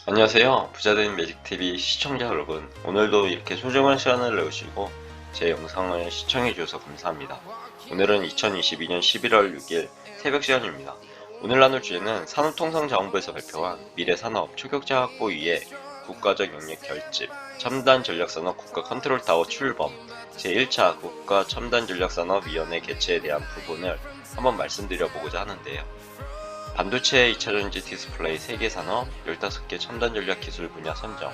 안녕하세요. 부자된 매직TV 시청자 여러분. 오늘도 이렇게 소중한 시간을 내주시고 제 영상을 시청해 주셔서 감사합니다. 오늘은 2022년 11월 6일 새벽 시간입니다. 오늘 나눌 주제는 산업통상자원부에서 발표한 미래산업 초격자 확보 위해 국가적 영역 결집, 첨단 전략산업 국가 컨트롤타워 출범, 제1차 국가 첨단전략산업위원회 개최에 대한 부분을 한번 말씀드려보고자 하는데요. 반도체 2차전지 디스플레이 세계산업 15개 첨단전략 기술 분야 선정,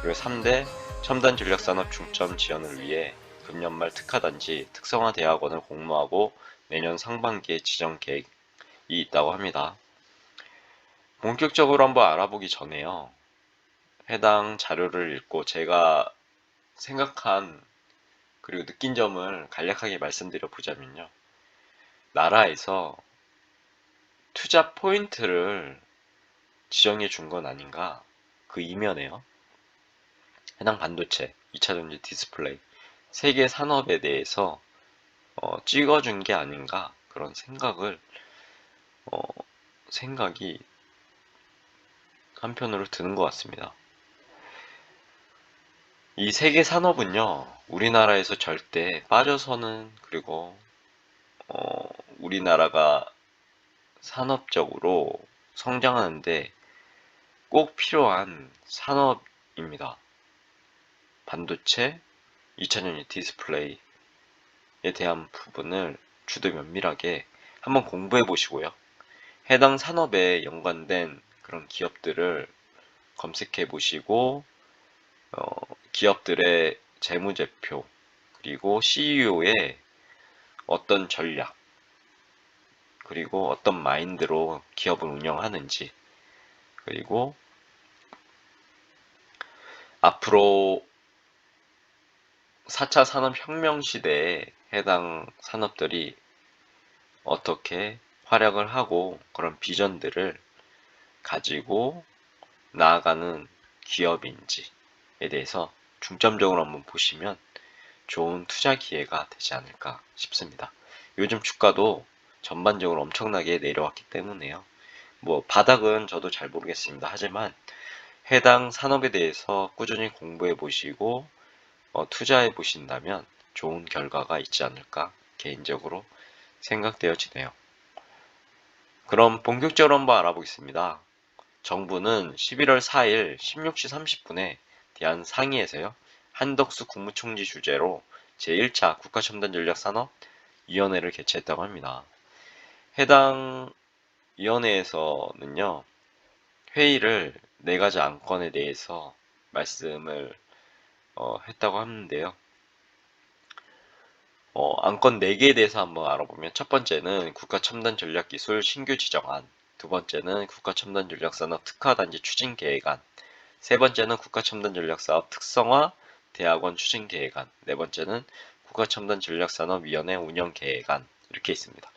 그리고 3대 첨단전략산업 중점 지원을 위해 금년 말 특화단지 특성화 대학원을 공모하고 내년 상반기에 지정 계획이 있다고 합니다. 본격적으로 한번 알아보기 전에요. 해당 자료를 읽고 제가 생각한 그리고 느낀 점을 간략하게 말씀드려 보자면요. 나라에서 투자 포인트를 지정해 준 건 아닌가, 그 이면에요. 해당 반도체, 2차전지 디스플레이, 세계 산업에 대해서 찍어준 게 아닌가, 그런 어, 생각이 한편으로 드는 것 같습니다. 이 세계 산업은요, 우리나라에서 절대 빠져서는, 그리고 우리나라가 산업적으로 성장하는데 꼭 필요한 산업입니다. 반도체, 2차전지 디스플레이에 대한 부분을 주도 면밀하게 한번 공부해 보시고요. 해당 산업에 연관된 그런 기업들을 검색해 보시고, 기업들의 재무제표, 그리고 CEO의 어떤 전략, 그리고 어떤 마인드로 기업을 운영하는지, 그리고 앞으로 4차 산업혁명 시대에 해당 산업들이 어떻게 활약을 하고 그런 비전들을 가지고 나아가는 기업인지에 대해서 중점적으로 한번 보시면 좋은 투자 기회가 되지 않을까 싶습니다. 요즘 주가도 전반적으로 엄청나게 내려왔기 때문에요. 뭐 바닥은 저도 잘 모르겠습니다. 하지만 해당 산업에 대해서 꾸준히 공부해 보시고 투자해 보신다면 좋은 결과가 있지 않을까 개인적으로 생각되어지네요. 그럼 본격적으로 한번 알아보겠습니다. 정부는 11월 4일 16시 30분에 대한 상의에서요. 한덕수 국무총리 주재로 제1차 국가첨단전략산업위원회를 개최했다고 합니다. 해당 위원회에서는요. 회의를 4가지 안건에 대해서 말씀을 했다고 하는데요. 안건 4개에 대해서 한번 알아보면 첫 번째는 국가첨단전략기술 신규 지정안, 두 번째는 국가첨단전략산업 특화단지 추진계획안, 세 번째는 국가첨단전략사업 특성화 대학원 추진계획안, 네 번째는 국가첨단전략산업위원회 운영계획안, 이렇게 있습니다.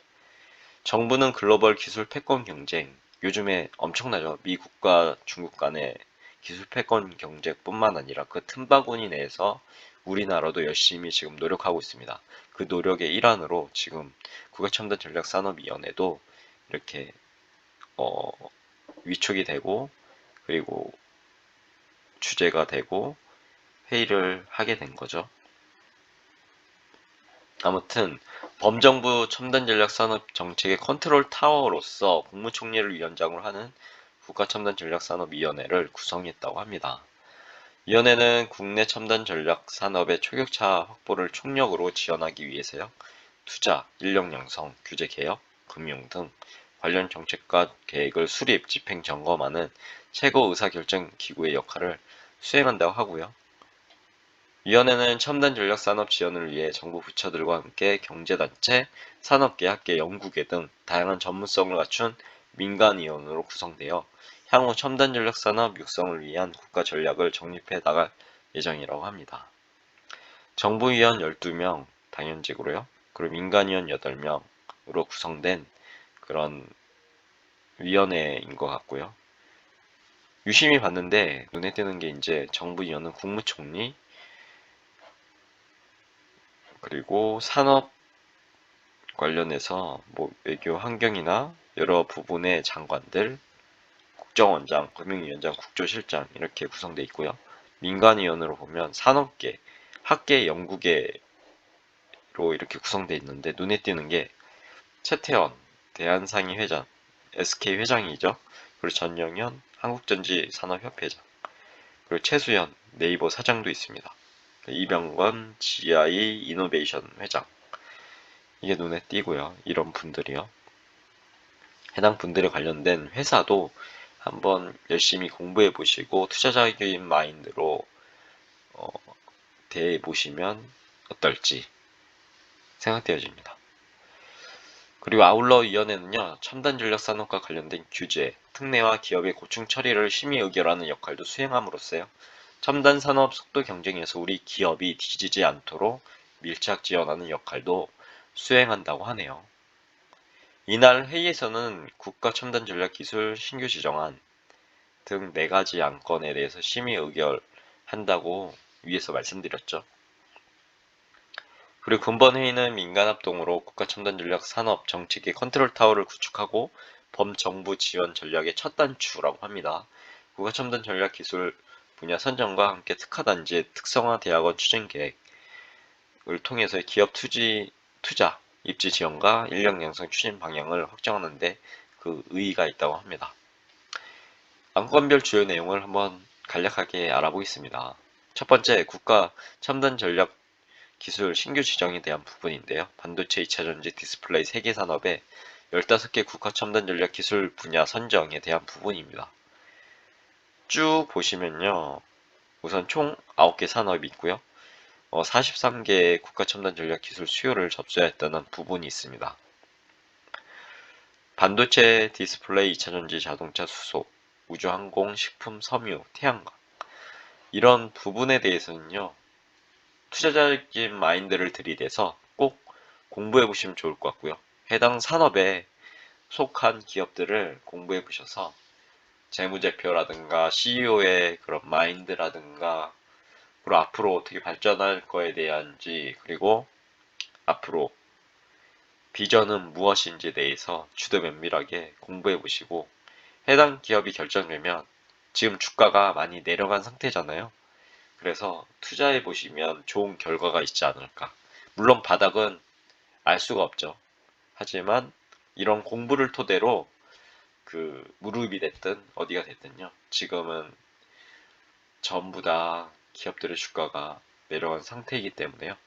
정부는 글로벌 기술 패권 경쟁, 요즘에 엄청나죠. 미국과 중국 간의 기술 패권 경쟁뿐만 아니라 그 틈바구니 내에서 우리나라도 열심히 지금 노력하고 있습니다. 그 노력의 일환으로 지금 국가첨단전략산업위원회도 이렇게 어, 위촉이 되고, 그리고 주제가 되고 회의를 하게 된 거죠. 아무튼 범정부 첨단전략산업 정책의 컨트롤 타워로서 국무총리를 위원장으로 하는 국가첨단전략산업위원회를 구성했다고 합니다. 위원회는 국내 첨단전략산업의 초격차 확보를 총력으로 지원하기 위해서요. 투자, 인력 양성, 규제 개혁, 금융 등 관련 정책과 계획을 수립, 집행, 점검하는 최고 의사결정 기구의 역할을 수행한다고 하고요. 위원회는 첨단 전략 산업 지원을 위해 정부 부처들과 함께 경제단체, 산업계, 학계, 연구계 등 다양한 전문성을 갖춘 민간위원으로 구성되어 향후 첨단 전략 산업 육성을 위한 국가 전략을 정립해 나갈 예정이라고 합니다. 정부위원 12명 당연직으로요. 그리고 민간위원 8명으로 구성된 그런 위원회인 것 같고요. 유심히 봤는데 눈에 띄는 게 이제 정부위원은 국무총리, 그리고 산업 관련해서 뭐 외교 환경이나 여러 부분의 장관들, 국정원장, 금융위원장, 국조실장 이렇게 구성되어 있고요. 민간위원으로 보면 산업계, 학계, 연구계로 이렇게 구성되어 있는데 눈에 띄는 게 최태원, 대한상의 회장, SK 회장이죠. 그리고 전영현, 한국전지 산업협회장, 그리고 최수현, 네이버 사장도 있습니다. 이병건, GI 이노베이션 회장. 이게 눈에 띄고요. 이런 분들이요. 해당 분들에 관련된 회사도 한번 열심히 공부해 보시고 투자자적인 마인드로 대해 보시면 어떨지 생각되어집니다. 그리고 아울러 위원회는요, 첨단 전략 산업과 관련된 규제, 특례와 기업의 고충 처리를 심의 의결하는 역할도 수행함으로써요. 첨단 산업 속도 경쟁에서 우리 기업이 뒤지지 않도록 밀착 지원하는 역할도 수행한다고 하네요. 이날 회의에서는 국가 첨단 전략 기술 신규 지정안 등 4가지 안건에 대해서 심의 의결한다고 위에서 말씀드렸죠. 그리고 근본 회의는 민간 합동으로 국가 첨단 전략 산업 정책의 컨트롤 타워를 구축하고 범정부 지원 전략의 첫 단추라고 합니다. 국가 첨단 전략 기술 분야 선정과 함께 특화단지의 특성화 대학원 추진 계획을 통해서 기업 투자, 입지 지원과 인력 양성 추진 방향을 확정하는 데 그 의의가 있다고 합니다. 안건별 주요 내용을 한번 간략하게 알아보겠습니다. 첫 번째, 국가 첨단 전략 기술 신규 지정에 대한 부분인데요. 반도체 2차전지 디스플레이 세계 산업의 15개 국가 첨단 전략 기술 분야 선정에 대한 부분입니다. 쭉 보시면요. 우선 총 9개 산업이 있고요. 43개의 국가 첨단 전략 기술 수요를 접수했다는 부분이 있습니다. 반도체, 디스플레이, 2차전지, 자동차, 수소, 우주항공, 식품, 섬유, 태양광 이런 부분에 대해서는요. 투자자적인 마인드를 들이대서 꼭 공부해 보시면 좋을 것 같고요. 해당 산업에 속한 기업들을 공부해 보셔서 재무제표라든가 CEO의 그런 마인드라든가 그리고 앞으로 어떻게 발전할 거에 대한지 그리고 앞으로 비전은 무엇인지에 대해서 주도 면밀하게 공부해 보시고 해당 기업이 결정되면 지금 주가가 많이 내려간 상태잖아요. 그래서 투자해 보시면 좋은 결과가 있지 않을까. 물론 바닥은 알 수가 없죠. 하지만 이런 공부를 토대로 그 무릎이 됐든 어디가 됐든요. 지금은 전부 다 기업들의 주가가 내려간 상태이기 때문에요.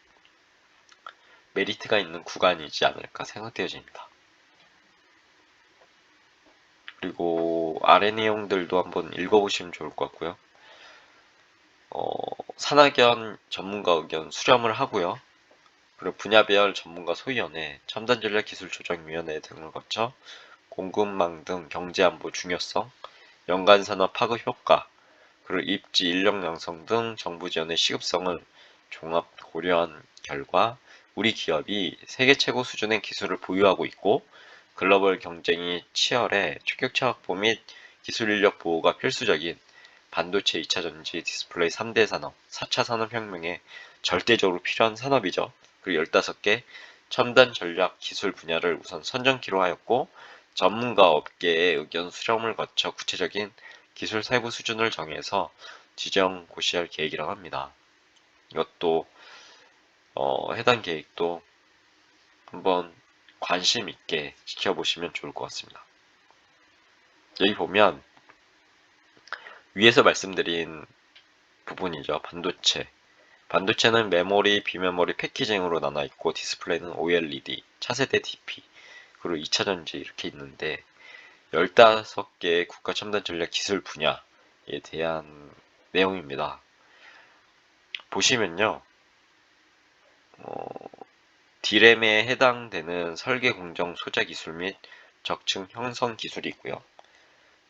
메리트가 있는 구간이지 않을까 생각되어집니다. 그리고 아래 내용들도 한번 읽어보시면 좋을 것 같고요. 산학연 전문가 의견 수렴을 하고요. 그리고 분야별 전문가 소위원회, 첨단전략기술조정위원회 등을 거쳐 공급망 등 경제안보 중요성, 연간산업 파급 효과, 그리고 입지 인력 양성 등 정부 지원의 시급성을 종합 고려한 결과 우리 기업이 세계 최고 수준의 기술을 보유하고 있고 글로벌 경쟁이 치열해 추격차 확보 및 기술 인력 보호가 필수적인 반도체 2차전지 디스플레이 3대 산업, 4차 산업혁명에 절대적으로 필요한 산업이죠. 그리고 15개 첨단 전략 기술 분야를 우선 선정키로 하였고 전문가 업계의 의견 수렴을 거쳐 구체적인 기술 세부 수준을 정해서 지정 고시할 계획이라고 합니다. 이것도 해당 계획도 한번 관심 있게 지켜보시면 좋을 것 같습니다. 여기 보면 위에서 말씀드린 부분이죠. 반도체. 반도체는 메모리, 비메모리, 패키징으로 나눠 있고 디스플레이는 OLED, 차세대 DP, 그리고 2차전지 이렇게 있는데 15개의 국가 첨단 전략 기술 분야에 대한 내용입니다. 보시면요. D램에 해당되는 설계 공정 소자 기술 및 적층 형성 기술이 있고요.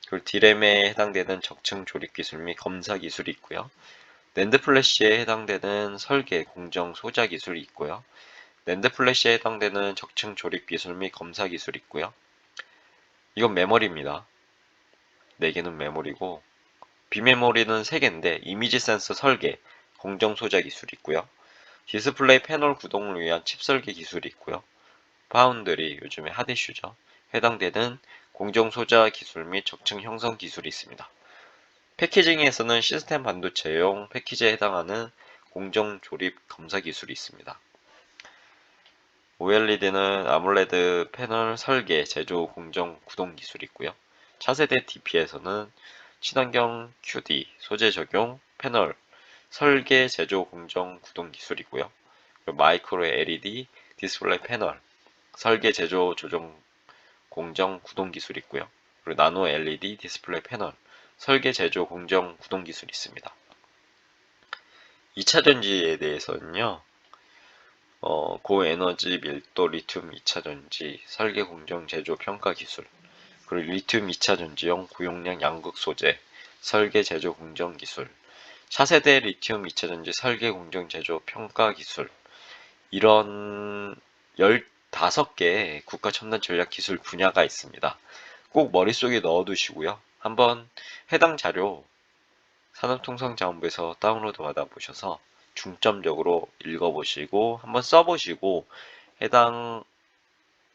그리고 D램에 해당되는 적층 조립 기술 및 검사 기술이 있고요. 낸드 플래시에 해당되는 설계 공정 소자 기술이 있고요. 낸드 플래시에 해당되는 적층 조립 기술 및 검사 기술이 있고요. 이건 메모리입니다. 4개는 메모리고 비메모리는 3개인데 이미지 센서 설계, 공정 소자 기술이 있고요. 디스플레이 패널 구동을 위한 칩 설계 기술이 있고요. 파운드리, 요즘에 핫이슈죠. 해당되는 공정 소자 기술 및 적층 형성 기술이 있습니다. 패키징에서는 시스템 반도체용 패키지에 해당하는 공정 조립 검사 기술이 있습니다. OLED는 아몰레드 패널 설계, 제조, 공정, 구동 기술이 있고요. 차세대 DP에서는 친환경 QD, 소재 적용, 패널, 설계, 제조, 공정, 구동 기술이고요. 마이크로 LED, 디스플레이 패널, 설계, 제조, 조정, 공정, 구동 기술이 있고요. 그리고 나노 LED, 디스플레이 패널, 설계, 제조, 공정, 구동 기술이 있습니다. 2차전지에 대해서는요. 고에너지 밀도 리튬 2차전지, 설계, 공정, 제조, 평가 기술, 그리고 리튬 2차전지용 고용량 양극 소재, 설계, 제조, 공정 기술, 차세대 리튬 2차전지 설계, 공정, 제조, 평가 기술, 이런 15개의 국가 첨단 전략 기술 분야가 있습니다. 꼭 머릿속에 넣어두시고요. 한번 해당 자료 산업통상자원부에서 다운로드 받아보셔서 중점적으로 읽어보시고 한번 써보시고 해당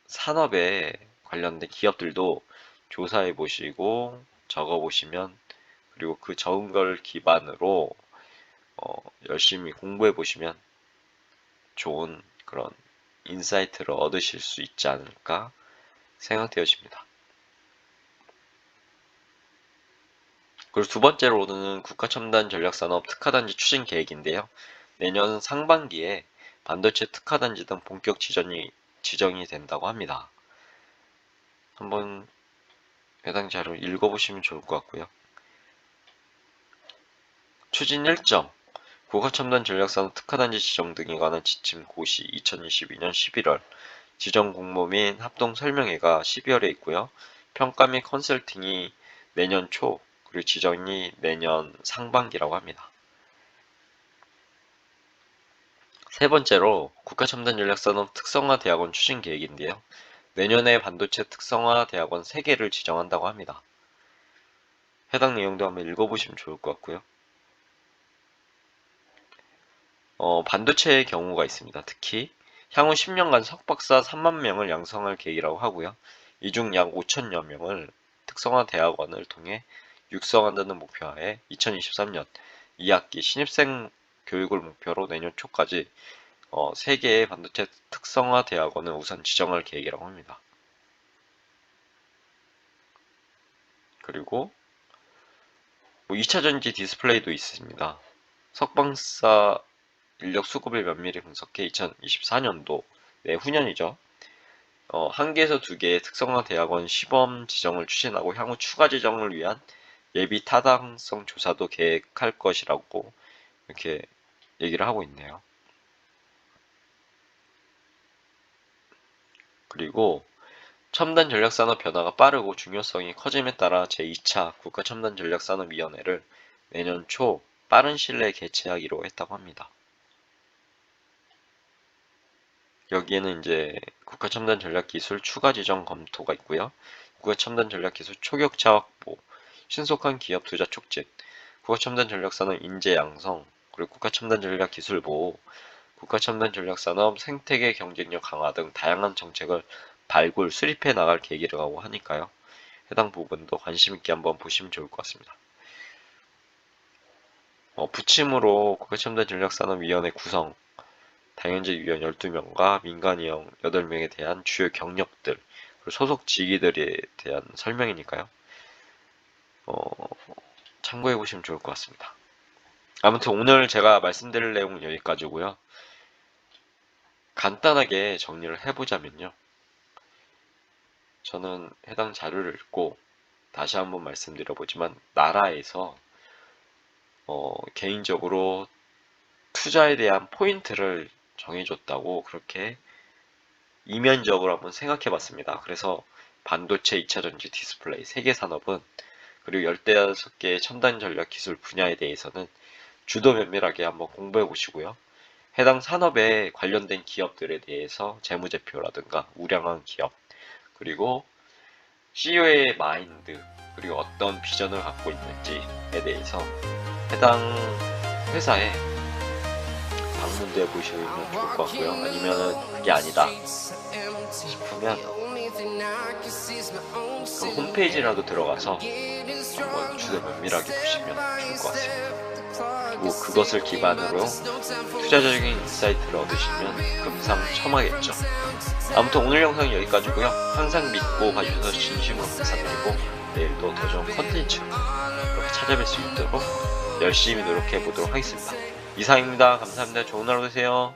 산업에 관련된 기업들도 조사해보시고 적어보시면, 그리고 그 적은 걸 기반으로 열심히 공부해보시면 좋은 그런 인사이트를 얻으실 수 있지 않을까 생각되어집니다. 그리고 두 번째로는 국가첨단 전략산업 특화단지 추진 계획인데요. 내년 상반기에 반도체 특화단지 등 본격 지정이 된다고 합니다. 한번 해당 자료 읽어보시면 좋을 것 같고요. 추진 일정, 국가첨단 전략산업 특화단지 지정 등에 관한 지침 고시 2022년 11월, 지정 공모 및 합동 설명회가 12월에 있고요. 평가 및 컨설팅이 내년 초, 그리고 지정이 내년 상반기라고 합니다. 세 번째로 국가첨단전략산업 특성화대학원 추진 계획인데요. 내년에 반도체 특성화대학원 3개를 지정한다고 합니다. 해당 내용도 한번 읽어보시면 좋을 것 같고요. 반도체의 경우가 있습니다. 특히 향후 10년간 석박사 3만 명을 양성할 계획이라고 하고요. 이 중 약 5천여 명을 특성화대학원을 통해 육성한다는 목표하에 2023년 2학기 신입생 교육을 목표로 내년 초까지 3개의 반도체 특성화 대학원을 우선 지정할 계획이라고 합니다. 그리고 2차전지 디스플레이도 있습니다. 석방사 인력 수급을 면밀히 분석해 2024년도 내후년이죠. 1개에서 2개의 특성화 대학원 시범 지정을 추진하고 향후 추가 지정을 위한 예비 타당성 조사도 계획할 것이라고 이렇게 얘기를 하고 있네요. 그리고 첨단 전략산업 변화가 빠르고 중요성이 커짐에 따라 제2차 국가첨단전략산업위원회를 내년 초 빠른 시일 내에 개최하기로 했다고 합니다. 여기에는 이제 국가첨단전략기술 추가 지정 검토가 있고요. 국가첨단전략기술 초격차 확보, 신속한 기업 투자 촉진, 국가첨단전략산업 인재 양성, 그리고 국가첨단전략기술 보호, 국가첨단전략산업 생태계 경쟁력 강화 등 다양한 정책을 발굴, 수립해 나갈 계획이라고 하니까요. 해당 부분도 관심 있게 한번 보시면 좋을 것 같습니다. 부침으로 국가첨단전략산업위원회 구성, 당연직 위원 12명과 민간위원 8명에 대한 주요 경력들, 그리고 소속 직위들에 대한 설명이니까요. 참고해 보시면 좋을 것 같습니다. 아무튼 오늘 제가 말씀드릴 내용은 여기까지고요. 간단하게 정리를 해보자면요. 저는 해당 자료를 읽고 다시 한번 말씀드려보지만 나라에서 개인적으로 투자에 대한 포인트를 정해줬다고 그렇게 이면적으로 한번 생각해봤습니다. 그래서 반도체, 2차전지, 디스플레이 3개 산업은, 그리고 15개의 첨단 전략 기술 분야에 대해서는 주도 면밀하게 한번 공부해 보시고요. 해당 산업에 관련된 기업들에 대해서 재무제표라든가 우량한 기업, 그리고 CEO의 마인드, 그리고 어떤 비전을 갖고 있는지에 대해서 해당 회사에 방문도 해보시면 좋을 것 같고요. 아니면은 그게 아니다 싶으면 그럼 홈페이지라도 들어가서 한번 주제 면밀하게 보시면 좋을 것 같습니다. 그리고 그것을 기반으로 투자적인 인사이트를 얻으시면 금상첨화겠죠. 아무튼 오늘 영상은 여기까지고요. 항상 믿고 봐주셔서 진심으로 감사드리고 내일도 더 좋은 컨텐츠 이렇게 찾아뵐 수 있도록 열심히 노력해 보도록 하겠습니다. 이상입니다. 감사합니다. 좋은 하루 되세요.